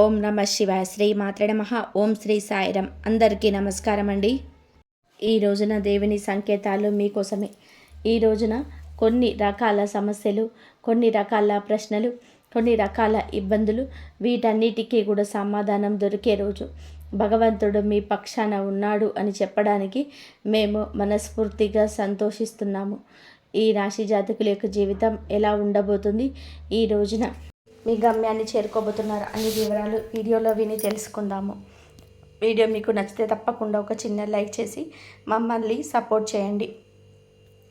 ఓం నమ శివాయ. శ్రీ మాత్రే నమః. ఓం శ్రీ సాయిరం. అందరికీ నమస్కారం అండి. ఈ రోజున దేవుని సంకేతాలు మీకోసమే. ఈ రోజున కొన్ని రకాల సమస్యలు, కొన్ని రకాల ప్రశ్నలు, కొన్ని రకాల ఇబ్బందులు, వీటన్నిటికీ కూడా సమాధానం దొరికే రోజు. భగవంతుడు మీ పక్షాన ఉన్నాడు అని చెప్పడానికి మేము మనస్ఫూర్తిగా సంతోషిస్తున్నాము. ఈ రాశి జాతకుల యొక్క జీవితం ఎలా ఉండబోతుంది, ఈ రోజున మీ గమ్యాన్ని చేరుకోబోతున్నారు అన్ని వివరాలు వీడియోలో విని తెలుసుకుందాము. వీడియో మీకు నచ్చితే తప్పకుండా ఒక చిన్న లైక్ చేసి మమ్మల్ని సపోర్ట్ చేయండి.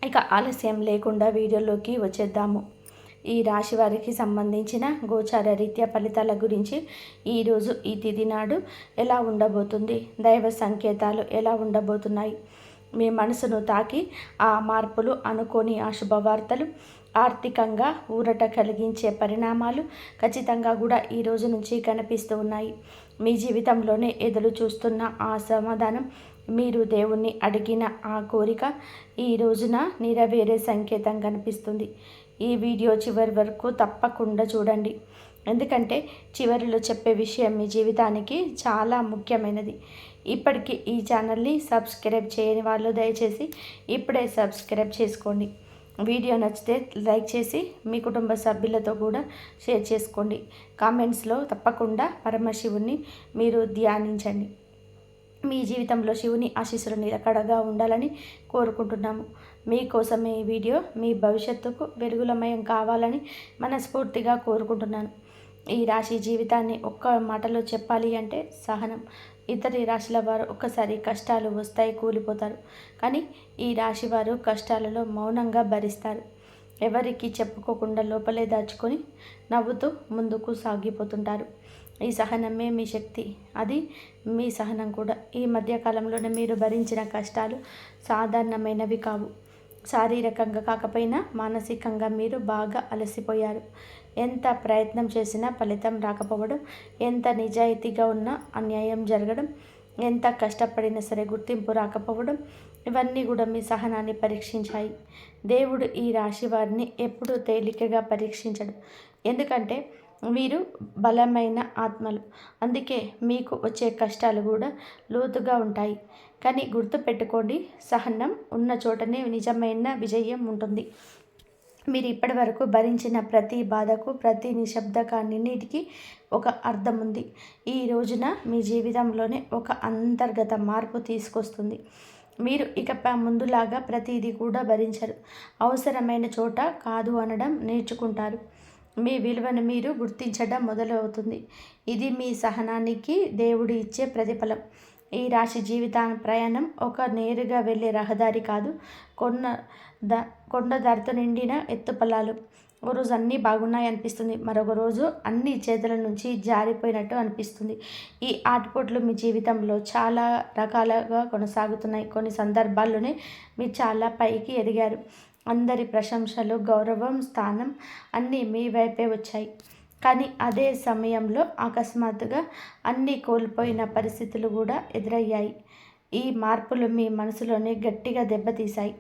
ఇక ఆలస్యం లేకుండా వీడియోలోకి వచ్చేద్దాము. ఈ రాశి వారికి సంబంధించిన గోచార రీత్యా ఫలితాల గురించి ఈరోజు ఈ తిథి నాడు ఎలా ఉండబోతుంది, దైవ సంకేతాలు ఎలా ఉండబోతున్నాయి, మీ మనసును తాకి ఆ మార్పులు, అనుకోని ఆ శుభవార్తలు, ఆర్థికంగా ఊరట కలిగించే పరిణామాలు ఖచ్చితంగా కూడా ఈ రోజు నుంచి కనిపిస్తూ ఉన్నాయి. మీ జీవితంలోనే ఎదురు చూస్తున్న ఆ సమాధానం, మీరు దేవుణ్ణి అడిగిన ఆ కోరిక ఈ రోజున నెరవేరే సంకేతం కనిపిస్తుంది. ఈ వీడియో చివరి వరకు తప్పకుండా చూడండి, ఎందుకంటే చివరిలో చెప్పే విషయం మీ జీవితానికి చాలా ముఖ్యమైనది. ఇప్పటికీ ఈ ఛానల్ని సబ్స్క్రైబ్ చేయని వాళ్ళు దయచేసి ఇప్పుడే సబ్స్క్రైబ్ చేసుకోండి. వీడియో నచ్చితే లైక్ చేసి మీ కుటుంబ సభ్యులతో కూడా షేర్ చేసుకోండి. కామెంట్స్లో తప్పకుండా పరమశివుని మీరు ధ్యానించండి. మీ జీవితంలో శివుని ఆశీస్సులు నిలకడగా ఉండాలని కోరుకుంటున్నాము. మీకోసమే ఈ వీడియో మీ భవిష్యత్తుకు వెలుగులమయం కావాలని మనస్ఫూర్తిగా కోరుకుంటున్నాను. ఈ రాశి జీవితాన్ని ఒక్క మాటలో చెప్పాలి అంటే సహనం. ఇతర రాశుల వారు ఒక్కసారి కష్టాలు వస్తాయి, కూలిపోతారు. కానీ ఈ రాశి వారు కష్టాలలో మౌనంగా భరిస్తారు. ఎవరికి చెప్పుకోకుండా లోపలే దాచుకొని నవ్వుతూ ముందుకు సాగిపోతుంటారు. ఈ సహనమే మీ శక్తి, అది మీ సహనం కూడా. ఈ మధ్యకాలంలోనే మీరు భరించిన కష్టాలు సాధారణమైనవి కావు. శారీరకంగా కాకపోయినా మానసికంగా మీరు బాగా అలసిపోయారు. ఎంత ప్రయత్నం చేసినా ఫలితం రాకపోవడం, ఎంత నిజాయితీగా ఉన్నా అన్యాయం జరగడం, ఎంత కష్టపడినా సరే గుర్తింపు రాకపోవడం, ఇవన్నీ కూడా మీ సహనాన్ని పరీక్షించాయి. దేవుడు ఈ రాశి వారిని ఎప్పుడూ తేలికగా పరీక్షించడు, ఎందుకంటే మీరు బలమైన ఆత్మలు. అందుకే మీకు వచ్చే కష్టాలు కూడా లోతుగా ఉంటాయి. కానీ గుర్తుపెట్టుకోండి, సహనం ఉన్న చోటనే నిజమైన విజయం ఉంటుంది. మీరు ఇప్పటి వరకు భరించిన ప్రతి బాధకు, ప్రతి నిశ్శబ్దకాన్నిటికీ ఒక అర్థం ఉంది. ఈ రోజున మీ జీవితంలోనే ఒక అంతర్గత మార్పు తీసుకొస్తుంది. మీరు ఇక ముందులాగా ప్రతిదీ కూడా భరించరు. అవసరమైన చోట కాదు అనడం నేర్చుకుంటారు. మీ విలువను మీరు గుర్తించడం మొదలవుతుంది. ఇది మీ సహనానికి దేవుడు ఇచ్చే ప్రతిఫలం. ఈ రాశి జీవిత ప్రయాణం ఒక నేరుగా వెళ్ళే రహదారి కాదు, కొండ ధరతో నిండిన ఎత్తుపల్లాలు. ఓ రోజు అన్నీ బాగున్నాయి అనిపిస్తుంది, మరొక రోజు అన్ని చేతుల నుంచి జారిపోయినట్టు అనిపిస్తుంది. ఈ ఆటుపోట్లు మీ జీవితంలో చాలా రకాలుగా కొనసాగుతున్నాయి. కొన్ని సందర్భాల్లోనే మీరు చాలా పైకి ఎదిగారు. అందరి ప్రశంసలు, గౌరవం, స్థానం అన్నీ మీ వైపే వచ్చాయి. కానీ అదే సమయంలో అకస్మాత్తుగా అన్నీ కోల్పోయిన పరిస్థితులు కూడా ఎదురయ్యాయి. ఈ మార్పులు మీ మనసులోనే గట్టిగా దెబ్బతీశాయి.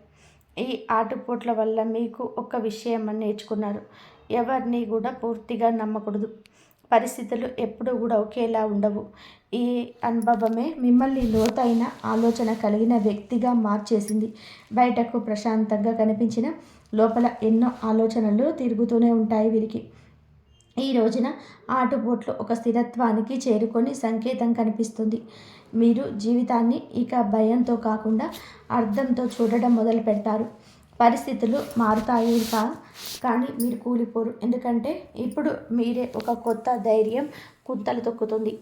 ఈ ఆటుపోట్ల వల్ల మీకు ఒక విషయం నేర్చుకున్నారు: ఎవరిని కూడా పూర్తిగా నమ్మకూడదు. పరిస్థితులు ఎప్పుడూ కూడా ఒకేలా ఉండవు. ఈ అనుభవమే మిమ్మల్ని లోతైన ఆలోచన కలిగిన వ్యక్తిగా మార్చేసింది. బయటకు ప్రశాంతంగా కనిపించిన లోపల ఎన్నో ఆలోచనలు తిరుగుతూనే ఉంటాయి వీరికి. ఈ రోజున ఆటుపోట్లు ఒక స్థిరత్వానికి చేరుకొని సంకేతం కనిపిస్తుంది. మీరు జీవితాన్ని ఇక భయంతో కాకుండా అర్థంతో చూడడం మొదలు పెడతారు. పరిస్థితులు మారుతాయి కానీ మీరు కూలిపోరు, ఎందుకంటే ఇప్పుడు మీరే ఒక కొత్త ధైర్యం కుంతలు తొక్కుతుంది.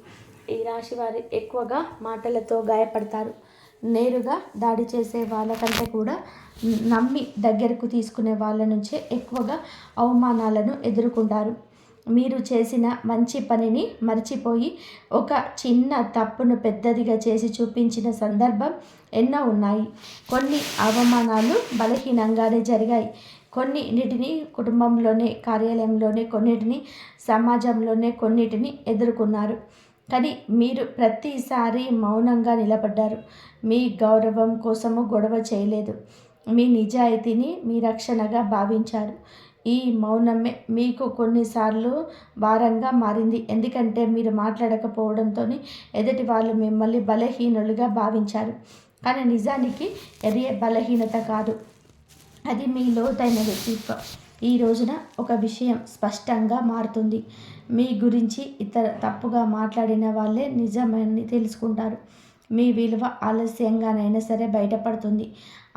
ఈ రాశి వారు ఎక్కువగా మాటలతో గాయపడతారు. నేరుగా దాడి చేసే వాళ్ళకంటే కూడా నమ్మి దగ్గరకు తీసుకునే వాళ్ళ నుంచే ఎక్కువగా అవమానాలను ఎదుర్కొంటారు. మీరు చేసిన మంచి పనిని మర్చిపోయి ఒక చిన్న తప్పును పెద్దదిగా చేసి చూపించిన సందర్భం ఎన్నో ఉన్నాయి. కొన్ని అవమానాలు బలహీనంగానే జరిగాయి. కొన్నిటిని కుటుంబంలోనే, కార్యాలయంలోనే, కొన్నిటిని సమాజంలోనే, కొన్నిటిని ఎదుర్కొన్నారు. కానీ మీరు ప్రతిసారి మౌనంగా నిలబడ్డారు. మీ గౌరవం కోసము గొడవ చేయలేదు. మీ నిజాయితీని మీ రక్షణగా భావించారు. ఈ మౌనమే మీకు కొన్నిసార్లు భారంగా మారింది. ఎందుకంటే మీరు మాట్లాడకపోవడంతో ఎదుటి వాళ్ళు మిమ్మల్ని బలహీనులుగా భావించారు. కానీ నిజానికి అది బలహీనత కాదు, అది మీ లోతైన వ్యక్తిత్వం. ఈ రోజున ఒక విషయం స్పష్టంగా మారుతుంది. మీ గురించి ఇతర తప్పుగా మాట్లాడిన వాళ్ళే నిజమని తెలుసుకుంటారు. మీ విలువ ఆలస్యంగానైనా సరే బయటపడుతుంది.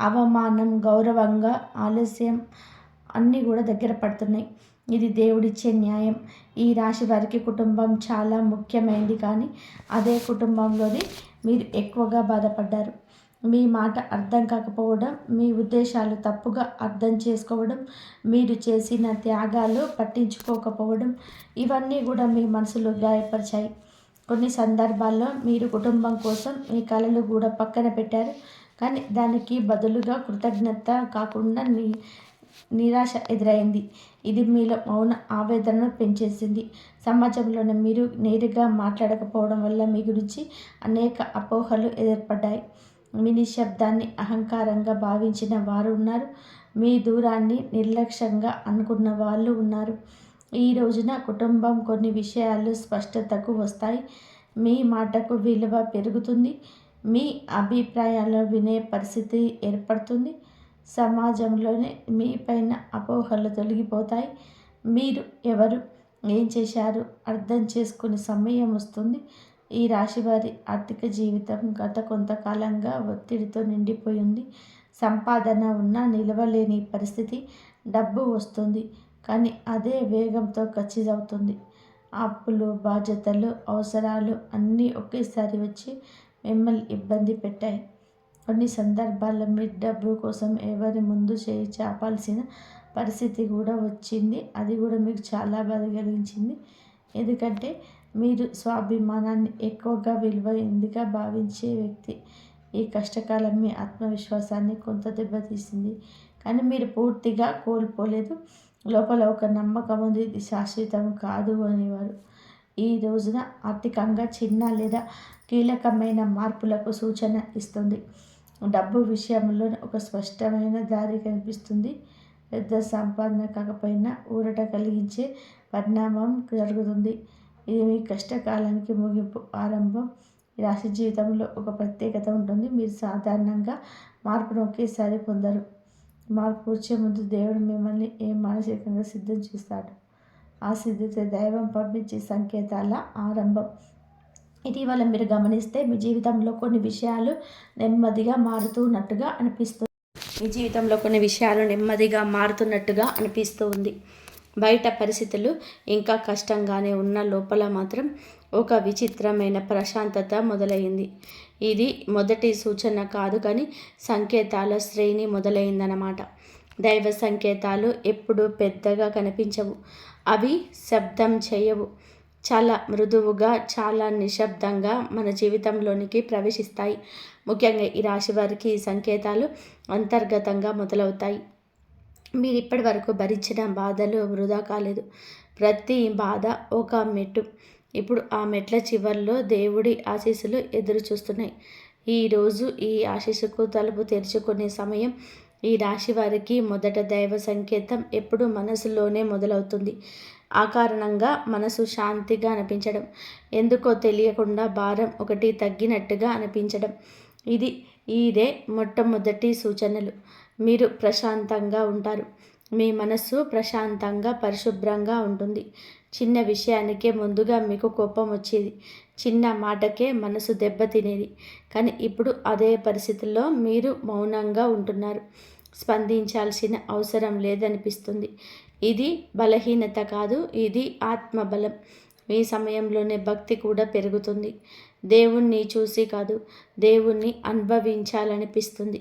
అవమానం, గౌరవంగా ఆలస్యం అన్నీ కూడా దగ్గర పడుతున్నాయి. ఇది దేవుడిచ్చే న్యాయం. ఈ రాశి వారికి కుటుంబం చాలా ముఖ్యమైనది, కానీ అదే కుటుంబంలోనే మీరు ఎక్కువగా బాధపడ్డారు. మీ మాట అర్థం కాకపోవడం, మీ ఉద్దేశాలు తప్పుగా అర్థం చేసుకోవడం, మీరు చేసిన త్యాగాలు పట్టించుకోకపోవడం, ఇవన్నీ కూడా మీ మనసులో గాయపరిచాయి. కొన్ని సందర్భాల్లో మీరు కుటుంబం కోసం మీ కలలు కూడా పక్కన పెట్టారు, కానీ దానికి బదులుగా కృతజ్ఞత కాకుండా నిరాశ ఎదురైంది. ఇది మీలో మౌన ఆవేదనను పెంచేసింది. సమాజంలోనే మీరు నేరుగా మాట్లాడకపోవడం వల్ల మీ గురించి అనేక అపోహలు ఏర్పడ్డాయి. మీ నిశ్శబ్దాన్ని అహంకారంగా భావించిన వారు ఉన్నారు. మీ దూరాన్ని నిర్లక్ష్యంగా అనుకున్న వాళ్ళు ఉన్నారు. ఈ రోజున కుటుంబం కొన్ని విషయాలు స్పష్టతకు వస్తాయి. మీ మాటకు విలువ పెరుగుతుంది. మీ అభిప్రాయాలను వినే పరిస్థితి ఏర్పడుతుంది. సమాజంలోనే మీ పైన అపోహలు తొలగిపోతాయి. మీరు ఎవరు, ఏం చేశారు అర్థం చేసుకునే సమయం వస్తుంది. ఈ రాశివారి ఆర్థిక జీవితం గత కొంతకాలంగా ఒత్తిడితో నిండిపోయింది. సంపాదన ఉన్నా నిలవలేని పరిస్థితి. డబ్బు వస్తుంది, కానీ అదే వేగంతో ఖర్చవుతుంది. అప్పులు, బాధ్యతలు, అవసరాలు అన్నీ ఒకేసారి వచ్చి మిమ్మల్ని ఇబ్బంది పెట్టాయి. కొన్ని సందర్భాల్లో మీరు డబ్బు కోసం ఎవరి ముందు చేయి చాపాల్సిన పరిస్థితి కూడా వచ్చింది. అది కూడా మీకు చాలా బాధ కలిగించింది. ఎందుకంటే మీరు స్వాభిమానాన్ని ఎక్కువగా విలువైందిగా భావించే వ్యక్తి. ఈ కష్టకాలం మీ ఆత్మవిశ్వాసాన్ని కొంత దెబ్బతీసింది, కానీ మీరు పూర్తిగా కోల్పోలేదు. లోపల ఒక నమ్మకం ఉంది, ఇది శాశ్వతం కాదు అనేవారు. ఈ రోజున ఆర్థికంగా చిన్న లేదా కీలకమైన మార్పులకు సూచన ఇస్తుంది. డబ్బు విషయంలో ఒక స్పష్టమైన దారి కనిపిస్తుంది. పెద్ద సంపాదన కాకపోయినా ఊరట కలిగించే పరిణామం జరుగుతుంది. ఇది మీ కష్టకాలానికి ముగింపు, ఆరంభం. ఈ రాశి జీవితంలో ఒక ప్రత్యేకత ఉంటుంది. మీరు సాధారణంగా మార్పును ఒకేసారి పొందరు. మార్పు వచ్చే ముందు దేవుడు మిమ్మల్ని మానసికంగా సిద్ధం చేస్తాడు. ఆ సిద్ధత దైవం పంపించే సంకేతాల ఆరంభం. ఇటీవల మీరు గమనిస్తే మీ జీవితంలో కొన్ని విషయాలు నెమ్మదిగా మారుతున్నట్టుగా అనిపిస్తుంది. మీ జీవితంలో కొన్ని విషయాలు నెమ్మదిగా మారుతున్నట్టుగా అనిపిస్తూ ఉంది. బయట పరిస్థితులు ఇంకా కష్టంగానే ఉన్న లోపల మాత్రం ఒక విచిత్రమైన ప్రశాంతత మొదలైంది. ఇది మొదటి సూచన కాదు, కానీ సంకేతాల శ్రేణి మొదలైందన్నమాట. దైవ సంకేతాలు ఎప్పుడు పెద్దగా కనిపించవు. అవి శబ్దం చేయవు. చాలా మృదువుగా, చాలా నిశ్శబ్దంగా మన జీవితంలోనికి ప్రవేశిస్తాయి. ముఖ్యంగా ఈ రాశి వారికి ఈ సంకేతాలు అంతర్గతంగా మొదలవుతాయి. మీరు ఇప్పటి వరకు భరించిన బాధలు వృధా కాలేదు. ప్రతి బాధ ఒక మెట్టు. ఇప్పుడు ఆ మెట్ల చివర్లో దేవుడి ఆశీస్సులు ఎదురు చూస్తున్నాయి. ఈరోజు ఈ ఆశీస్సుకు తలుపు తెరుచుకునే సమయం. ఈ రాశి వారికి మొదట దైవ సంకేతం ఎప్పుడు మనసులోనే మొదలవుతుంది. ఆ కారణంగా మనసు శాంతిగా అనిపించడం, ఎందుకో తెలియకుండా భారం ఒకటి తగ్గినట్టుగా అనిపించడం, ఇదే మొట్టమొదటి సూచనలు. మీరు ప్రశాంతంగా ఉంటారు. మీ మనస్సు ప్రశాంతంగా, పరిశుభ్రంగా ఉంటుంది. చిన్న విషయానికే ముందుగా మీకు కోపం వచ్చేది. చిన్న మాటకే మనసు దెబ్బతినేది. కానీ ఇప్పుడు అదే పరిస్థితుల్లో మీరు మౌనంగా ఉంటున్నారు. స్పందించాల్సిన అవసరం లేదనిపిస్తుంది. ఇది బలహీనత కాదు, ఇది ఆత్మబలం. ఈ సమయంలోనే భక్తి కూడా పెరుగుతుంది. దేవుణ్ణి చూసి కాదు, దేవుణ్ణి అనుభవించాలనిపిస్తుంది.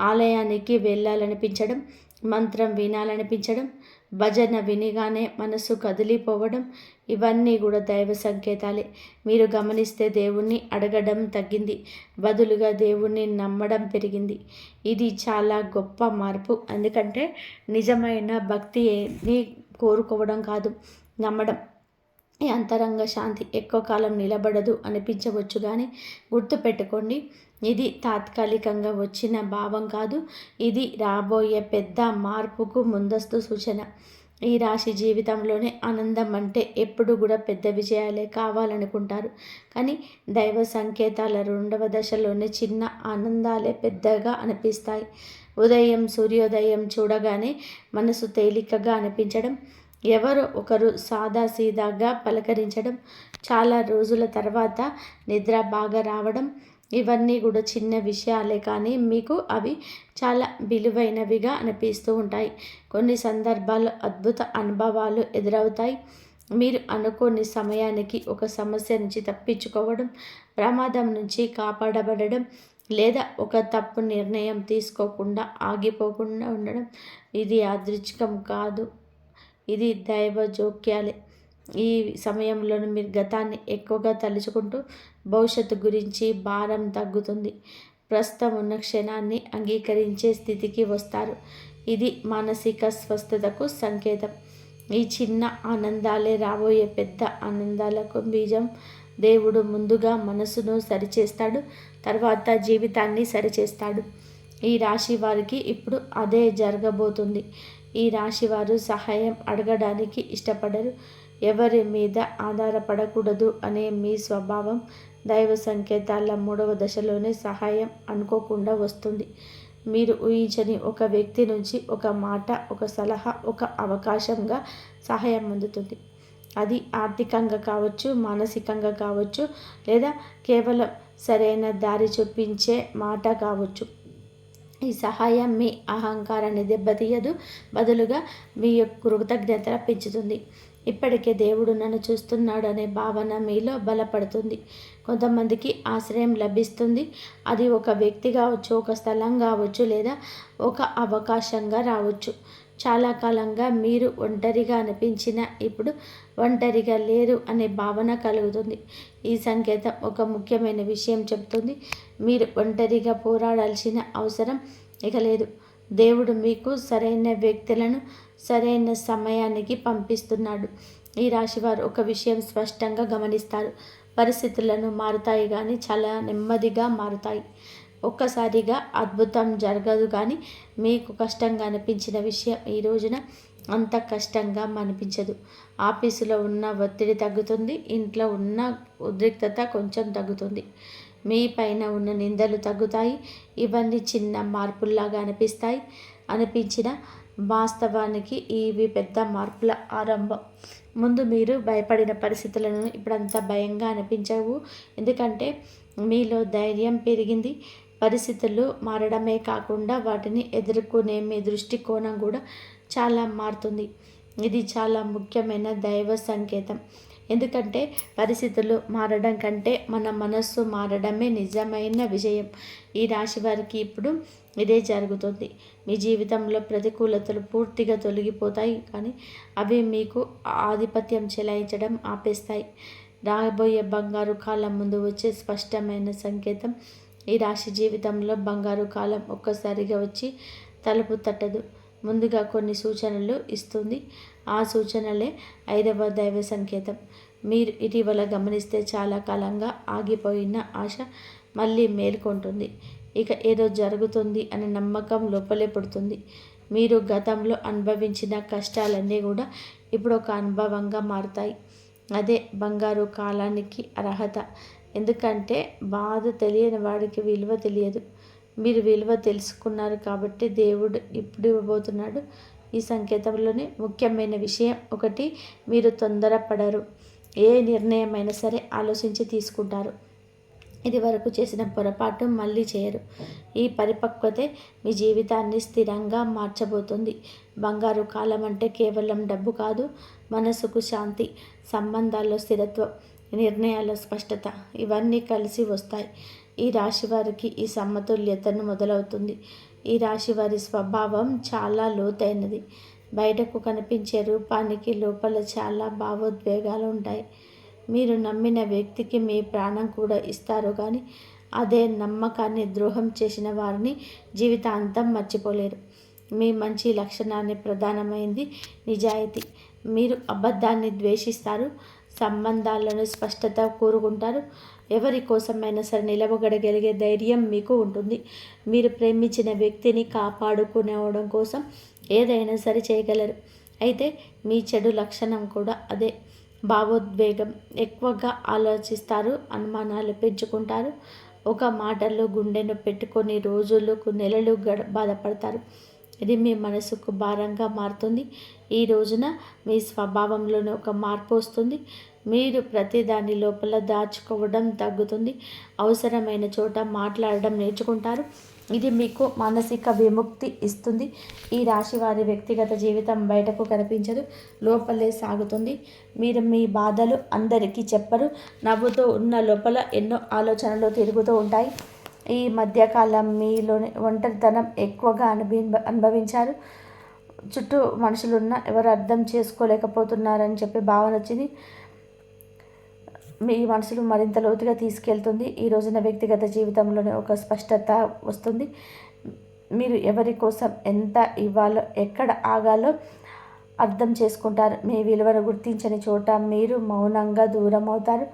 ఆలయానికి వెళ్ళాలనిపించడం, మంత్రం వినాలనిపించడం, భజన వినిగానే మనసు కదిలిపోవడం, ఇవన్నీ కూడా దైవ సంకేతాలే. మీరు గమనిస్తే దేవుణ్ణి అడగడం తగ్గింది, బదులుగా దేవుణ్ణి నమ్మడం పెరిగింది. ఇది చాలా గొప్ప మార్పు. ఎందుకంటే నిజమైన భక్తిని కోరుకోవడం కాదు, నమ్మడం. ఈ అంతరంగ శాంతి ఎక్కువ కాలం నిలబడదు అనిపించవచ్చు, కానీ గుర్తుపెట్టుకోండి, ఇది తాత్కాలికంగా వచ్చిన భావం కాదు. ఇది రాబోయే పెద్ద మార్పుకు ముందస్తు సూచన. ఈ రాశి జీవితంలోనే ఆనందం అంటే ఎప్పుడు కూడా పెద్ద విజయాలే కావాలనుకుంటారు. కానీ దైవ సంకేతాల 2వ దశలోనే చిన్న ఆనందాలే పెద్దగా అనిపిస్తాయి. ఉదయం సూర్యోదయం చూడగానే మనసు తేలికగా అనిపించడం, ఎవరో ఒకరు సాదాసీదాగా పలకరించడం, చాలా రోజుల తర్వాత నిద్ర బాగా రావడం, ఇవన్నీ కూడా చిన్న విషయాలే కానీ మీకు అవి చాలా విలువైనవిగా అనిపిస్తూ ఉంటాయి. కొన్ని సందర్భాల్లో అద్భుత అనుభవాలు ఎదురవుతాయి. మీరు అనుకోని సమయానికి ఒక సమస్య నుంచి తప్పించుకోవడం, ప్రమాదం నుంచి కాపాడబడడం, లేదా ఒక తప్పు నిర్ణయం తీసుకోకుండా ఆగిపోకుండా ఉండడం, ఇది యాదృచ్ఛికం కాదు, ఇది దైవ జోక్యాలే. ఈ సమయంలోనూ మీరు గతాన్ని ఎక్కువగా తలుచుకుంటూ భవిష్యత్తు గురించి భారం తగ్గుతుంది. ప్రస్తుతం ఉన్న క్షణాన్ని అంగీకరించే స్థితికి వస్తారు. ఇది మానసిక స్వస్థతకు సంకేతం. ఈ చిన్న ఆనందాలే రాబోయే పెద్ద ఆనందాలకు బీజం. దేవుడు ముందుగా మనసును సరిచేస్తాడు, తర్వాత జీవితాన్ని సరిచేస్తాడు. ఈ రాశి వారికి ఇప్పుడు అదే జరగబోతుంది. ఈ రాశి వారు సహాయం అడగడానికి ఇష్టపడరు. ఎవరి మీద ఆధారపడకూడదు అనే మీ స్వభావం దైవ సంకేతాల 3వ దశలోనే సహాయం అనుకోకుండా వస్తుంది. మీరు ఊహించని ఒక వ్యక్తి నుంచి ఒక మాట, ఒక సలహా, ఒక అవకాశంగా సహాయం అందుతుంది. అది ఆర్థికంగా కావచ్చు, మానసికంగా కావచ్చు, లేదా కేవలం సరైన దారి చూపించే మాట కావచ్చు. ఈ సహాయం మీ అహంకారాన్ని దెబ్బతీయదు, బదులుగా మీ యొక్క కృతజ్ఞత పెంచుతుంది. ఇప్పటికే దేవుడు నన్ను చూస్తున్నాడు అనే భావన మీలో బలపడుతుంది. కొంతమందికి ఆశ్రయం లభిస్తుంది. అది ఒక వ్యక్తి కావచ్చు, ఒక స్థలం కావచ్చు, లేదా ఒక అవకాశంగా రావచ్చు. చాలా కాలంగా మీరు ఒంటరిగా అనిపించిన ఇప్పుడు ఒంటరిగా లేరు అనే భావన కలుగుతుంది. ఈ సంకేతం ఒక ముఖ్యమైన విషయం చెబుతుంది. మీరు ఒంటరిగా పోరాడాల్సిన అవసరం ఇక లేదు. దేవుడు మీకు సరైన వ్యక్తులను సరైన సమయానికి పంపిస్తున్నాడు. ఈ రాశివారు ఒక విషయం స్పష్టంగా గమనిస్తారు. పరిస్థితులను మారుతాయి కానీ చాలా నెమ్మదిగా మారుతాయి. ఒక్కసారిగా అద్భుతం జరగదు కానీ మీకు కష్టంగా అనిపించిన విషయం ఈ రోజున అంత కష్టంగా అనిపించదు. ఆఫీసులో ఉన్న ఒత్తిడి తగ్గుతుంది. ఇంట్లో ఉన్న ఉద్రిక్తత కొంచెం తగ్గుతుంది. మీ పైన ఉన్న నిందలు తగ్గుతాయి. ఇవన్నీ చిన్న మార్పుల్లాగా అనిపించిన వాస్తవానికి ఇవి పెద్ద మార్పుల ఆరంభం. ముందు మీరు భయపడిన పరిస్థితులను ఇప్పుడంతా భయంగా అనిపించవు. ఎందుకంటే మీలో ధైర్యం పెరిగింది. పరిస్థితులు మారడమే కాకుండా వాటిని ఎదుర్కొనే మీ దృష్టికోణం కూడా చాలా మారుతుంది. ఇది చాలా ముఖ్యమైన దైవ సంకేతం. ఎందుకంటే పరిస్థితులు మారడం కంటే మన మనస్సు మారడమే నిజమైన విజయం. ఈ రాశి వారికి ఇప్పుడు ఇదే జరుగుతుంది. మీ జీవితంలో ప్రతికూలతలు పూర్తిగా తొలగిపోతాయి కానీ అవి మీకు ఆధిపత్యం చెలాయించడం ఆపేస్తాయి. రాబోయే బంగారు కాలం ముందు వచ్చే స్పష్టమైన సంకేతం. ఈ రాశి జీవితంలో బంగారు కాలం ఒక్కసారిగా వచ్చి తలుపు తట్టదు. ముందుగా కొన్ని సూచనలు ఇస్తుంది. ఆ సూచనలే 5వ దైవ సంకేతం. మీరు ఇటీవల గమనిస్తే చాలా కాలంగా ఆగిపోయిన ఆశ మళ్ళీ మేల్కొంటుంది. ఇక ఏదో జరుగుతుంది అనే నమ్మకం లోపలే పుడుతుంది. మీరు గతంలో అనుభవించిన కష్టాలన్నీ కూడా ఇప్పుడు ఒక అనుభవంగా మారుతాయి. అదే బంగారు కాలానికి అర్హత. ఎందుకంటే బాధ తెలియని వాడికి విలువ తెలియదు. మీరు విలువ తెలుసుకున్నారు కాబట్టి దేవుడు ఇప్పుడు ఇవ్వబోతున్నాడు. ఈ సంకేతంలోనే ముఖ్యమైన విషయం ఒకటి, మీరు తొందరపడరు. ఏ నిర్ణయమైనా సరే ఆలోచించి తీసుకుంటారు. ఇది వరకు చేసిన పొరపాటు మళ్ళీ చేయరు. ఈ పరిపక్వతే మీ జీవితాన్ని స్థిరంగా మార్చబోతుంది. బంగారు కాలం అంటే కేవలం డబ్బు కాదు, మనసుకు శాంతి, సంబంధాల్లో స్థిరత్వం, నిర్ణయాల స్పష్టత, ఇవన్నీ కలిసి వస్తాయి. ఈ రాశి వారికి ఈ సమతుల్యతను మొదలవుతుంది. ఈ రాశి వారి స్వభావం చాలా లోతైనది. బయటకు కనిపించే రూపానికి లోపల చాలా భావోద్వేగాలు ఉంటాయి. మీరు నమ్మిన వ్యక్తికి మీ ప్రాణం కూడా ఇస్తారు కానీ అదే నమ్మకాన్ని ద్రోహం చేసిన వారిని జీవితాంతం మర్చిపోలేరు. మీ మంచి లక్షణాన్ని ప్రధానమైంది నిజాయితీ. మీరు అబద్ధాన్ని ద్వేషిస్తారు. సంబంధాలను స్పష్టత కోరుకుంటారు. ఎవరి కోసమైనా సరే నిలబడగలిగే ధైర్యం మీకు ఉంటుంది. మీరు ప్రేమించిన వ్యక్తిని కాపాడుకోవడం కోసం ఏదైనా సరే చేయగలరు. అయితే మీ చెడు లక్షణం కూడా అదే. భావోద్వేగం, ఎక్కువగా ఆలోచిస్తారు, అనుమానాలు పెంచుకుంటారు. ఒక మాటల్లో గుండెను పెట్టుకొని రోజులు నెలలు బాధపడతారు. ఇది మీ మనసుకు భారంగా మారుతుంది. ఈ రోజున మీ స్వభావంలోనే ఒక మార్పు వస్తుంది. మీరు ప్రతి దాని లోపల దాచుకోవడం తగ్గుతుంది. అవసరమైన చోట మాట్లాడడం నేర్చుకుంటారు. ఇది మీకు మానసిక విముక్తి ఇస్తుంది. ఈ రాశి వారి వ్యక్తిగత జీవితం బయటకు కనిపించదు, లోపలే సాగుతుంది. మీరు మీ బాధలు అందరికీ చెప్పరు. నవ్వుతూ ఉన్న లోపల ఎన్నో ఆలోచనలు తిరుగుతూ ఉంటాయి. ఈ మధ్యకాలం మీలోని ఒంటరితనం ఎక్కువగా అనుభవించారు. చుట్టూ మనుషులున్న ఎవరు అర్థం చేసుకోలేకపోతున్నారని చెప్పి భావన వచ్చింది. మీ మనసును మరింత లోతుగా తీసుకెళ్తుంది. ఈ రోజున వ్యక్తిగత జీవితంలోనే ఒక స్పష్టత వస్తుంది. మీరు ఎవరి కోసం ఎంత ఇవ్వాలో, ఎక్కడ ఆగాలో అర్థం చేసుకుంటారు. మీ విలువను గుర్తించని చోట మీరు మౌనంగా దూరం అవుతారు.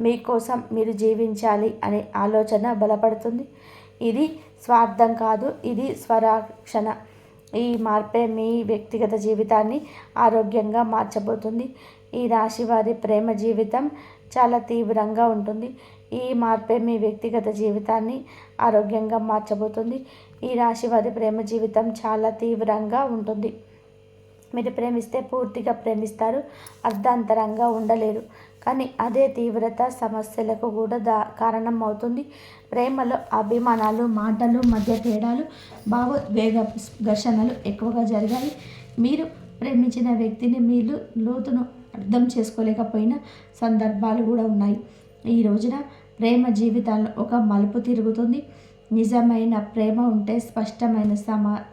మీకోసం మీరు జీవించాలి అనే ఆలోచన బలపడుతుంది. ఇది స్వార్థం కాదు, ఇది స్వరక్షణ. ఈ మార్పే మీ వ్యక్తిగత జీవితాన్ని ఆరోగ్యంగా మార్చబోతుంది. ఈ రాశి వారి ప్రేమ జీవితం చాలా తీవ్రంగా ఉంటుంది. ఈ మార్పే మీ వ్యక్తిగత జీవితాన్ని ఆరోగ్యంగా మార్చబోతుంది. ఈ రాశి వారి ప్రేమ జీవితం చాలా తీవ్రంగా ఉంటుంది. మీరు ప్రేమిస్తే పూర్తిగా ప్రేమిస్తారు, అర్ధాంతరంగా ఉండలేరు. కానీ అదే తీవ్రత సమస్యలకు కూడా కారణం అవుతుంది. ప్రేమలో అభిమానాలు, మాటలు మధ్య తేడాలు, భావోద్వేగ ఘర్షణలు ఎక్కువగా జరిగాయి. మీరు ప్రేమించిన వ్యక్తిని మీరు లోతును అర్థం చేసుకోలేకపోయిన సందర్భాలు కూడా ఉన్నాయి. ఈ రోజున ప్రేమ జీవితాల్లో ఒక మలుపు తిరుగుతుంది. నిజమైన ప్రేమ ఉంటే స్పష్టమైన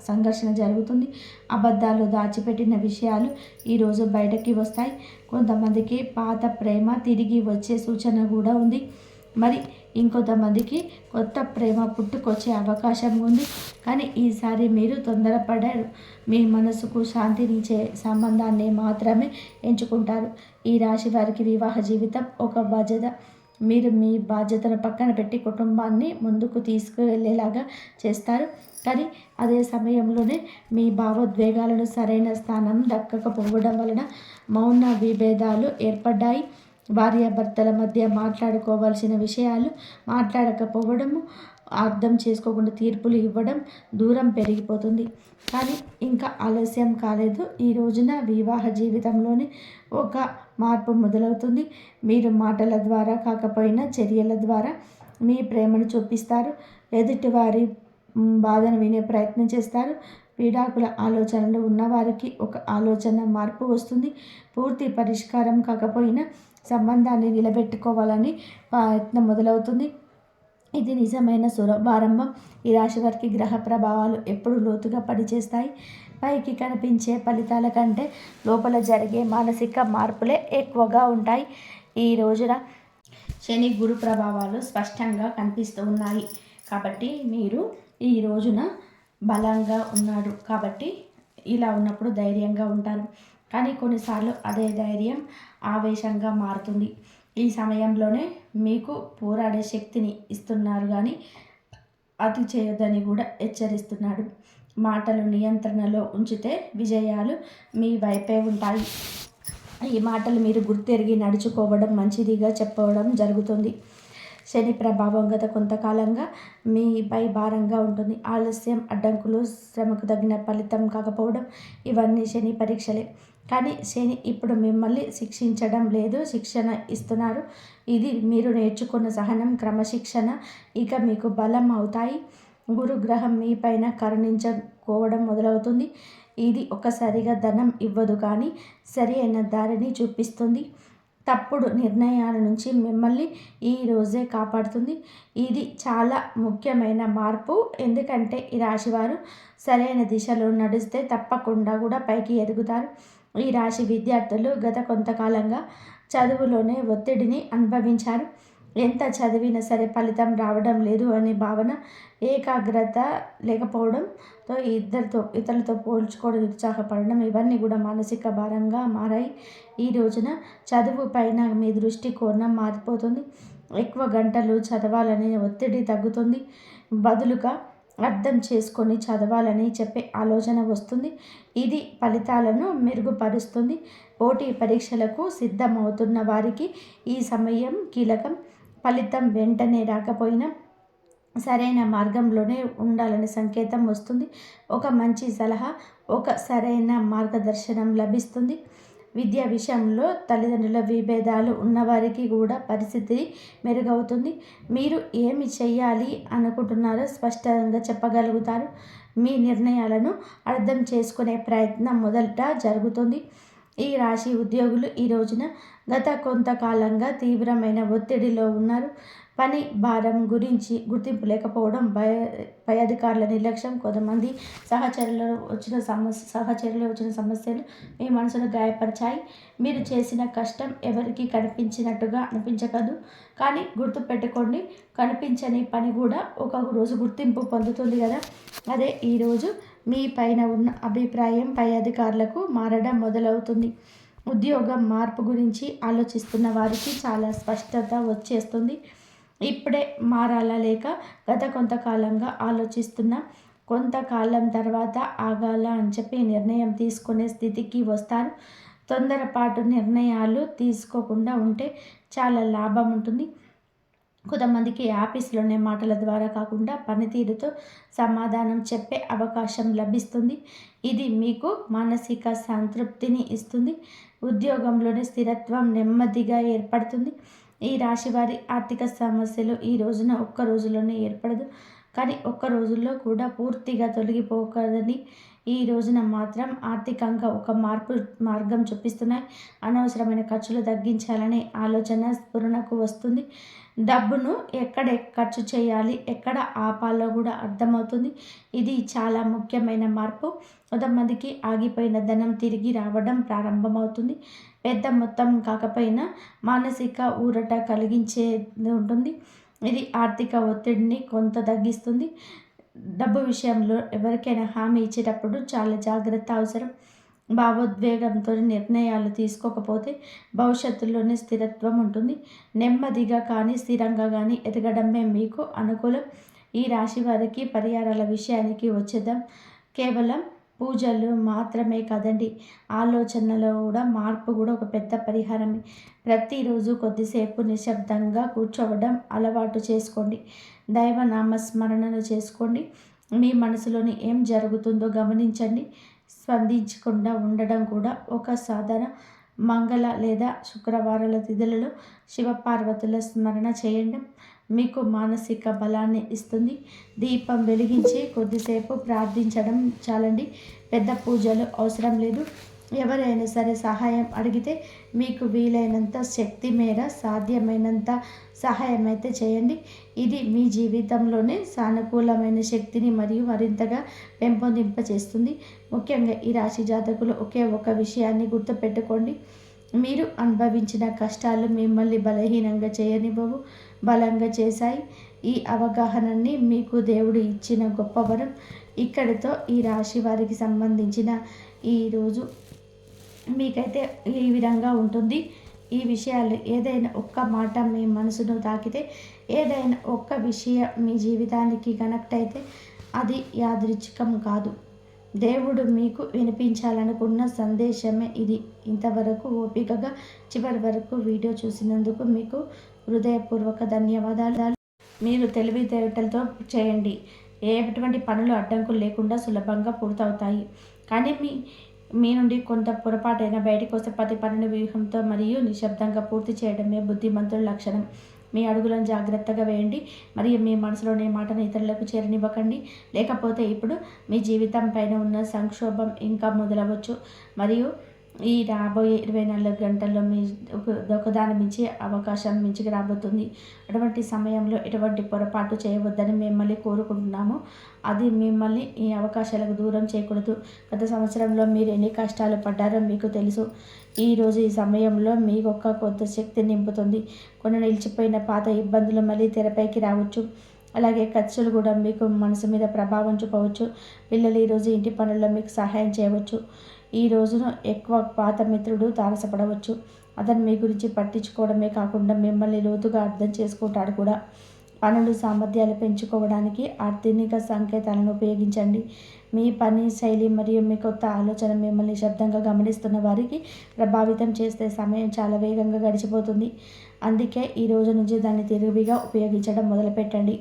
సంఘర్షణ జరుగుతుంది. అబద్ధాలు, దాచిపెట్టిన విషయాలు ఈరోజు బయటకి వస్తాయి. కొంతమందికి పాత ప్రేమ తిరిగి వచ్చే సూచన కూడా ఉంది. మరి ఇంకొంతమందికి కొత్త ప్రేమ పుట్టుకొచ్చే అవకాశం ఉంది. కానీ ఈసారి మీరు తొందరపడారు. మీ మనసుకు శాంతినిచ్చే సంబంధాన్ని మాత్రమే ఎంచుకుంటారు. ఈ రాశి వారికి వివాహ జీవితం ఒక బాధ్యత. మీరు మీ బాధ్యతను పక్కన పెట్టి కుటుంబాన్ని ముందుకు తీసుకువెళ్ళేలాగా చేస్తారు. కానీ అదే సమయంలోనే మీ భావోద్వేగాలను సరైన స్థానం దక్కకపోవడం వలన మౌన విభేదాలు ఏర్పడ్డాయి. భార్యాభర్తల మధ్య మాట్లాడుకోవాల్సిన విషయాలు మాట్లాడకపోవడము, అర్థం చేసుకోకుండా తీర్పులు ఇవ్వడం, దూరం పెరిగిపోతుంది. కానీ ఇంకా ఆలస్యం కాలేదు. ఈ రోజున వివాహ జీవితంలోని ఒక మార్పు మొదలవుతుంది. మీరు మాటల ద్వారా కాకపోయినా చర్యల ద్వారా మీ ప్రేమను చూపిస్తారు. ఎదుటివారి బాధను వినే ప్రయత్నం చేస్తారు. విడాకుల ఆలోచనలు ఉన్నవారికి ఒక ఆలోచన మార్పు వస్తుంది. పూర్తి పరిష్కారం కాకపోయినా సంబంధాన్ని నిలబెట్టుకోవాలని ప్రయత్నం మొదలవుతుంది. ఇది నిజమైన శుభారంభం. ఈ రాశి వారికి గ్రహ ప్రభావాలు ఎప్పుడు లోతుగా పనిచేస్తాయి. పైకి కనిపించే ఫలితాల కంటే లోపల జరిగే మానసిక మార్పులే ఎక్కువగా ఉంటాయి. ఈ రోజున శని, గురు ప్రభావాలు స్పష్టంగా కనిపిస్తూ ఉన్నాయి. కాబట్టి మీరు ఈ రోజున బలంగా ఉన్నాడు. కాబట్టి ఇలా ఉన్నప్పుడు ధైర్యంగా ఉంటారు. కానీ కొన్నిసార్లు అదే ధైర్యం ఆవేశంగా మారుతుంది. ఈ సమయంలోనే మీకు పోరాడే శక్తిని ఇస్తున్నారు, కానీ అతి చేయొద్దని కూడా హెచ్చరిస్తున్నాడు. మాటలు నియంత్రణలో ఉంచితే విజయాలు మీ వైపే ఉంటాయి. ఈ మాటలు మీరు గుర్తెరిగి నడుచుకోవడం మంచిదిగా చెప్పవడం జరుగుతుంది. శని ప్రభావం గత కొంతకాలంగా మీపై భారంగా ఉంటుంది. ఆలస్యం, అడ్డంకులు, శ్రమకు తగిన ఫలితం కాకపోవడం ఇవన్నీ శని పరీక్షలే. కానీ శని ఇప్పుడు మిమ్మల్ని శిక్షించడం లేదు, శిక్షణ ఇస్తున్నారు. ఇది మీరు నేర్చుకున్న సహనం, క్రమశిక్షణ ఇక మీకు బలం అవుతాయి. గురుగ్రహం మీ పైన కరుణించుకోవడం మొదలవుతుంది. ఇది ఒక్కసారిగా ధనం ఇవ్వదు, కానీ సరి అయిన దారిని చూపిస్తుంది. తప్పుడు నిర్ణయాల నుంచి మిమ్మల్ని ఈ రోజే కాపాడుతుంది. ఇది చాలా ముఖ్యమైన మార్పు. ఎందుకంటే ఈ రాశివారు సరైన దిశలో నడిస్తే తప్పకుండా కూడా పైకి ఎదుగుతారు. ఈ రాశి విద్యార్థులు గత కొంతకాలంగా చదువులోనే ఒత్తిడిని అనుభవించారు. ఎంత చదివినా సరే ఫలితం రావడం లేదు అనే భావన, ఏకాగ్రత లేకపోవడంతో ఇతరులతో పోల్చుకోవడం, నిరుత్సాహపడడం ఇవన్నీ కూడా మానసిక భారంగా మారాయి. ఈ రోజున చదువు పైన మీ దృష్టి కోణం మారిపోతుంది. ఎక్కువ గంటలు చదవాలనే ఒత్తిడి తగ్గుతుంది. బదులుగా అర్థం చేసుకొని చదవాలని చెప్పే ఆలోచన వస్తుంది. ఇది ఫలితాలను మెరుగుపరుస్తుంది. పోటీ పరీక్షలకు సిద్ధమవుతున్న వారికి ఈ సమయం కీలకం. ఫలితం వెంటనే రాకపోయినా సరైన మార్గంలోనే ఉండాలని సంకేతం వస్తుంది. ఒక మంచి సలహా, ఒక సరైన మార్గదర్శనం లభిస్తుంది. విద్యా విషయంలో తల్లిదండ్రుల విభేదాలు ఉన్నవారికి కూడా పరిస్థితి మెరుగవుతుంది. మీరు ఏమి చేయాలి అనుకుంటున్నారో స్పష్టంగా చెప్పగలుగుతారు. మీ నిర్ణయాలను అర్థం చేసుకునే ప్రయత్నం మొదట జరుగుతుంది. ఈ రాశి ఉద్యోగులు ఈ రోజున గత కొంతకాలంగా తీవ్రమైన ఒత్తిడిలో ఉన్నారు. పని భారం గురించి గుర్తింపు లేకపోవడం, పై అధికారుల నిర్లక్ష్యం, కొంతమంది సహచరులు వచ్చిన సమస్యలు మీ మనసును గాయపరిచాయి. మీరు చేసిన కష్టం ఎవరికి కనిపించినట్టుగా అనిపించకదు. కానీ గుర్తుపెట్టుకోండి, కనిపించని పని కూడా ఒక రోజు గుర్తింపు పొందుతుంది కదా. అదే ఈరోజు మీ పైన ఉన్న అభిప్రాయం పై అధికారులకు మారడం మొదలవుతుంది. ఉద్యోగం మార్పు గురించి ఆలోచిస్తున్న వారికి చాలా స్పష్టత వచ్చేస్తుంది. ఇప్పుడే మారాలా లేక గత కొంతకాలంగా ఆలోచిస్తున్న కొంతకాలం తర్వాత ఆగాల అని చెప్పి నిర్ణయం తీసుకునే స్థితికి వస్తారు. తొందరపాటు నిర్ణయాలు తీసుకోకుండా ఉంటే చాలా లాభం ఉంటుంది. కొంతమందికి ఆఫీస్లోనే మాటల ద్వారా కాకుండా పనితీరుతో సమాధానం చెప్పే అవకాశం లభిస్తుంది. ఇది మీకు మానసిక సంతృప్తిని ఇస్తుంది. ఉద్యోగంలోని స్థిరత్వం నెమ్మదిగా ఏర్పడుతుంది. ఈ రాశి వారి ఆర్థిక సమస్యలు ఈ రోజున ఒక్క రోజులోనే ఏర్పడదు, కానీ ఒక్క రోజుల్లో కూడా పూర్తిగా తొలగిపోకదని ఈ రోజున మాత్రం ఆర్థికంగా ఒక మార్గం చూపిస్తున్నాయి. అనవసరమైన ఖర్చులు తగ్గించాలనే ఆలోచన స్ఫురణకు వస్తుంది. డబ్బును ఎక్కడ ఖర్చు చేయాలి, ఎక్కడ ఆపాలో కూడా అర్థమవుతుంది. ఇది చాలా ముఖ్యమైన మార్పు. కొంతమందికి ఆగిపోయిన ధనం తిరిగి రావడం ప్రారంభమవుతుంది. పెద్ద మొత్తం కాకపోయినా మానసిక ఊరట కలిగించేది ఉంటుంది. ఇది ఆర్థిక ఒత్తిడిని కొంత తగ్గిస్తుంది. డబ్బు విషయంలో ఎవరికైనా హామీ ఇచ్చేటప్పుడు చాలా జాగ్రత్త అవసరం. భావోద్వేగంతో నిర్ణయాలు తీసుకోకపోతే భవిష్యత్తులోనే స్థిరత్వం ఉంటుంది. నెమ్మదిగా కానీ స్థిరంగా కానీ ఎదగడమే మీకు అనుకూలం. ఈ రాశి వారికి పరిహారాల విషయానికి వచ్చేద్దాం. కేవలం పూజలు మాత్రమే కాదండి, ఆలోచనలో కూడా మార్పు కూడా ఒక పెద్ద పరిహారమే. ప్రతిరోజు కొద్దిసేపు నిశ్శబ్దంగా కూర్చోవడం అలవాటు చేసుకోండి. దైవనామస్మరణలు చేసుకోండి. మీ మనసులోని ఏం జరుగుతుందో గమనించండి. స్పందించకుండా ఉండడం కూడా ఒక సాధన. మంగళ లేదా శుక్రవారాల తిథులలో శివపార్వతుల స్మరణ చేయండి, మీకు మానసిక బలాన్ని ఇస్తుంది. దీపం వెలిగించి కొద్దిసేపు ప్రార్థించడం చాలండి. పెద్ద పూజలు అవసరం లేదు. ఎవరైనా సరే సహాయం అడిగితే మీకు వీలైనంత శక్తి మేర సాధ్యమైనంత సహాయం అయితే చేయండి. ఇది మీ జీవితంలోనే సానుకూలమైన శక్తిని మరియు మరింతగా పెంపొందింపచేస్తుంది. ముఖ్యంగా ఈ రాశి జాతకులు ఒకే ఒక విషయాన్ని గుర్తుపెట్టుకోండి. మీరు అనుభవించిన కష్టాలు మిమ్మల్ని బలహీనంగా చేయనివ్వవు, బలంగా చేశాయి. ఈ అవగాహనని మీకు దేవుడు ఇచ్చిన గొప్ప వరం. ఇక్కడితో ఈ రాశి వారికి సంబంధించిన ఈరోజు మీకైతే ఈ విధంగా ఉంటుంది. ఈ విషయాలు ఏదైనా ఒక్క మాట మీ మనసును తాకితే, ఏదైనా ఒక్క విషయం మీ జీవితానికి కనెక్ట్ అయితే అది యాదృచ్ఛికం కాదు. దేవుడు మీకు వినిపించాలనుకున్న సందేశమే ఇది. ఇంతవరకు ఓపికగా చివరి వరకు వీడియో చూసినందుకు మీకు హృదయపూర్వక ధన్యవాదాలు. మీరు తెలివితేటలతో చేయండి. ఎటువంటి పనులు అడ్డంకులు లేకుండా సులభంగా పూర్తవుతాయి. కానీ మీ నుండి కొంత పొరపాటైనా బయటకు వస్తే ప్రతి పనిని వ్యూహంతో మరియు నిశ్శబ్దంగా పూర్తి చేయడమే బుద్ధిమంతుల లక్షణం. మీ అడుగులను జాగ్రత్తగా వేయండి మరియు మీ మనసులోని మాటను ఇతరులకు చేరనివ్వకండి. లేకపోతే ఇప్పుడు మీ జీవితం పైన ఉన్న సంక్షోభం ఇంకా మొదలవచ్చు మరియు ఈ రాబోయే 24 గంటల్లో మీ ఒకదాని మించి అవకాశం మించికి రాబోతుంది. అటువంటి సమయంలో ఎటువంటి పొరపాటు చేయవద్దని మిమ్మల్ని కోరుకుంటున్నాము. అది మిమ్మల్ని ఈ అవకాశాలకు దూరం చేయకూడదు. గత సంవత్సరంలో మీరు ఎన్ని కష్టాలు పడ్డారో మీకు తెలుసు. ఈరోజు ఈ సమయంలో మీకు ఒక కొత్త శక్తి నింపుతుంది. కొన్ని నిలిచిపోయిన పాత ఇబ్బందులు మళ్ళీ తెరపైకి రావచ్చు. అలాగే ఖర్చులు కూడా మీకు మనసు మీద ప్రభావం చూపవచ్చు. పిల్లలు ఈరోజు ఇంటి పనుల్లో మీకు సహాయం చేయవచ్చు. ఈ రోజున ఎక్కువ పాత మిత్రుడు తారసపడవచ్చు. అతను మీ గురించి పట్టించుకోవడమే కాకుండా మిమ్మల్ని లోతుగా అర్థం చేసుకుంటాడు కూడా. పనులు సామర్థ్యాలు పెంచుకోవడానికి ఆర్థిక సంకేతాలను ఉపయోగించండి. మీ పని శైలి మరియు మీ కొత్త ఆలోచన మిమ్మల్ని శబ్దంగా గమనిస్తున్న వారికి ప్రభావితం చేస్తే సమయం చాలా వేగంగా గడిచిపోతుంది. అందుకే ఈ రోజు నుంచి దాన్ని తెలివిగా ఉపయోగించడం మొదలుపెట్టండి.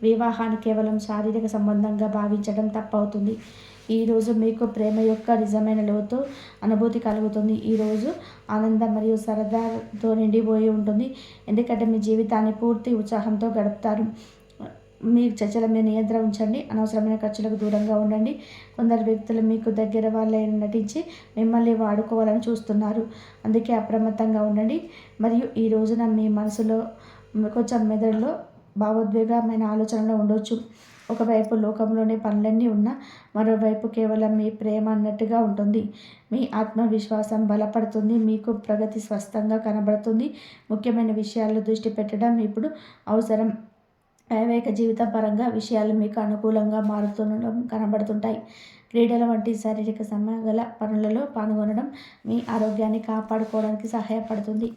వివాహాన్ని కేవలం శారీరక సంబంధంగా భావించడం తప్పవుతుంది. ఈరోజు మీకు ప్రేమ యొక్క నిజమైన లోతు అనుభూతి కలుగుతుంది. ఈరోజు ఆనందం మరియు సరదాతో నిండిపోయి ఉంటుంది, ఎందుకంటే మీ జీవితాన్ని పూర్తి ఉత్సాహంతో గడుపుతారు. మీ చర్చల మీద నియంత్రణ ఉంచండి. అనవసరమైన ఖర్చులకు దూరంగా ఉండండి. కొందరు వ్యక్తులు మీకు దగ్గర వాళ్ళని నటించి మిమ్మల్ని వాడుకోవాలని చూస్తున్నారు, అందుకే అప్రమత్తంగా ఉండండి. మరియు ఈ రోజున మీ మనసులో కొంచెం మెదడులో భావోద్వేగమైన ఆలోచనలు ఉండొచ్చు. ఒకవైపు లోకంలోని పనులన్నీ ఉన్నా మరోవైపు కేవలం మీ ప్రేమ అన్నట్టుగా ఉంటుంది. మీ ఆత్మవిశ్వాసం బలపడుతుంది, మీకు ప్రగతి స్పష్టంగా కనబడుతుంది. ముఖ్యమైన విషయాల్లో దృష్టి పెట్టడం ఇప్పుడు అవసరం. వైవాహిక జీవితం పరంగా విషయాలు మీకు అనుకూలంగా మారుతుండడం కనబడుతుంటాయి. క్రీడల వంటి శారీరక సమగల పనులలో పాల్గొనడం మీ ఆరోగ్యాన్ని కాపాడుకోవడానికి సహాయపడుతుంది.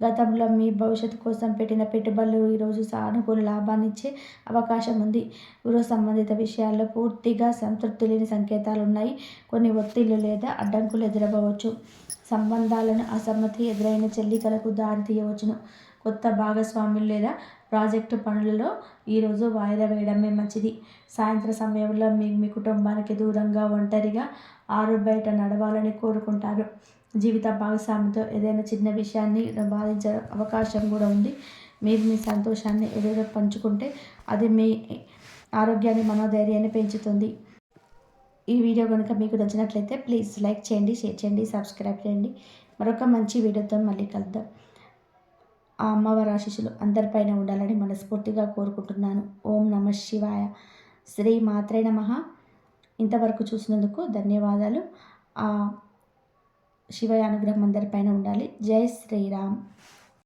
గతంలో మీ భవిష్యత్తు కోసం పెట్టిన పెట్టుబడులు ఈరోజు సానుకూల లాభాన్ని ఇచ్చే అవకాశం ఉంది. గృహ సంబంధిత విషయాల్లో పూర్తిగా సంతృప్తి లేని సంకేతాలు ఉన్నాయి. కొన్ని ఒత్తిళ్లు లేదా అడ్డంకులు ఎదురవ్వచ్చు. సంబంధాలను అసమ్మతి ఎదురైన చెల్లికలకు దారి తీయవచ్చును. కొత్త భాగస్వాములు లేదా ప్రాజెక్టు పనులలో ఈరోజు వాయిదా వేయడమే మంచిది. సాయంత్రం సమయంలో మీ కుటుంబానికి దూరంగా ఒంటరిగా ఆరు బయట నడవాలని కోరుకుంటారు. జీవిత భాగస్వామితో ఏదైనా చిన్న విషయాన్ని బాధించే అవకాశం కూడా ఉంది. మీరు మీ సంతోషాన్ని ఏదైనా పంచుకుంటే అది మీ ఆరోగ్యాన్ని మనోధైర్యాన్ని పెంచుతుంది. ఈ వీడియో కనుక మీకు నచ్చినట్లయితే ప్లీజ్ లైక్ చేయండి, షేర్ చేయండి, సబ్స్క్రైబ్ చేయండి. మరొక మంచి వీడియోతో మళ్ళీ కలుద్దాం. ఆ అమ్మవారి ఆశీస్సులు అందరిపైన ఉండాలని మనస్ఫూర్తిగా కోరుకుంటున్నాను. ఓం నమః శివాయ. శ్రీ మాత్రే నమః. ఇంతవరకు చూసినందుకు ధన్యవాదాలు. ఆ శివయ్య అనుగ్రహం అందరిపైన ఉండాలి. జై శ్రీరామ్.